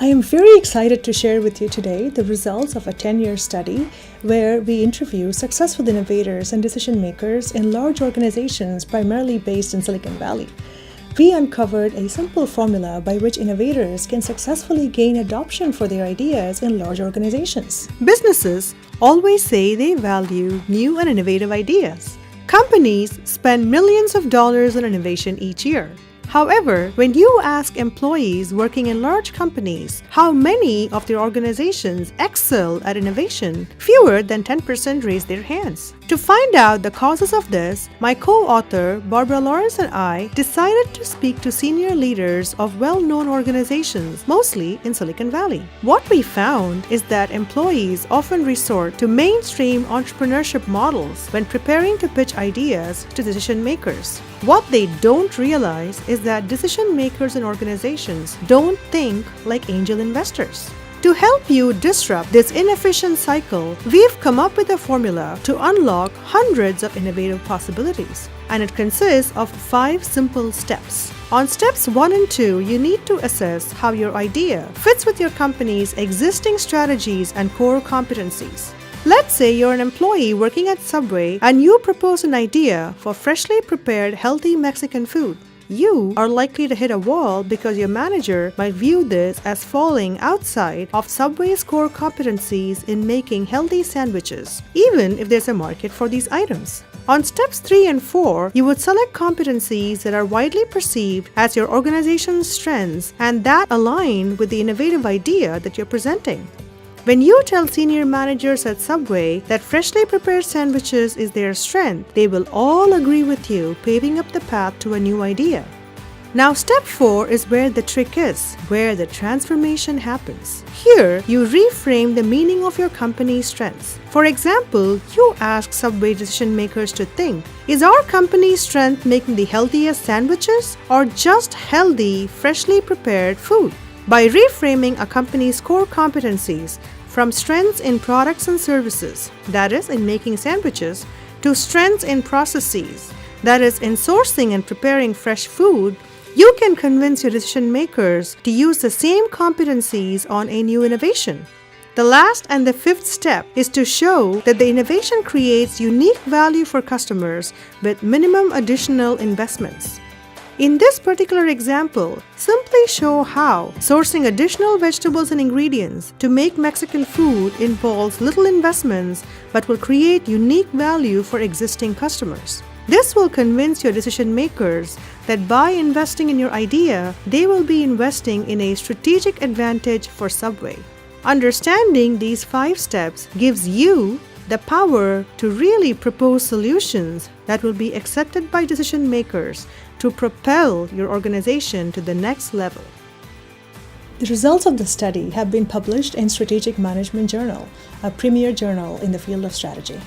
I am very excited to share with you today the results of a 10-year study where we interview successful innovators and decision makers in large organizations primarily based in Silicon Valley. We uncovered a simple formula by which innovators can successfully gain adoption for their ideas in large organizations. Businesses always say they value new and innovative ideas. Companies spend millions of dollars on innovation each year. However, when you ask employees working in large companies how many of their organizations excel at innovation, fewer than 10% raise their hands. To find out the causes of this, my co-author Barbara Lawrence and I decided to speak to senior leaders of well-known organizations, mostly in Silicon Valley. What we found is that employees often resort to mainstream entrepreneurship models when preparing to pitch ideas to decision makers. What they don't realize is that decision makers in organizations don't think like angel investors. To help you disrupt this inefficient cycle, we've come up with a formula to unlock hundreds of innovative possibilities, and it consists of 5 simple steps. On steps 1 and 2, you need to assess how your idea fits with your company's existing strategies and core competencies. Let's say you're an employee working at Subway and you propose an idea for freshly prepared healthy Mexican food. You are likely to hit a wall because your manager might view this as falling outside of Subway's core competencies in making healthy sandwiches, even if there's a market for these items. On steps 3 and 4, you would select competencies that are widely perceived as your organization's strengths and that align with the innovative idea that you're presenting. When you tell senior managers at Subway that freshly prepared sandwiches is their strength, they will all agree with you, paving up the path to a new idea. Now, step 4 is where the trick is, where the transformation happens. Here, you reframe the meaning of your company's strengths. For example, you ask Subway decision makers to think, is our company's strength making the healthiest sandwiches or just healthy, freshly prepared food? By reframing a company's core competencies from strengths in products and services, that is, in making sandwiches, to strengths in processes, that is, in sourcing and preparing fresh food, you can convince your decision makers to use the same competencies on a new innovation. The last and the 5th step is to show that the innovation creates unique value for customers with minimum additional investments. In this particular example, simply show how sourcing additional vegetables and ingredients to make Mexican food involves little investments but will create unique value for existing customers. This will convince your decision makers that by investing in your idea, they will be investing in a strategic advantage for Subway. Understanding these 5 steps gives you the power to really propose solutions that will be accepted by decision makers to propel your organization to the next level. The results of the study have been published in Strategic Management Journal, a premier journal in the field of strategy.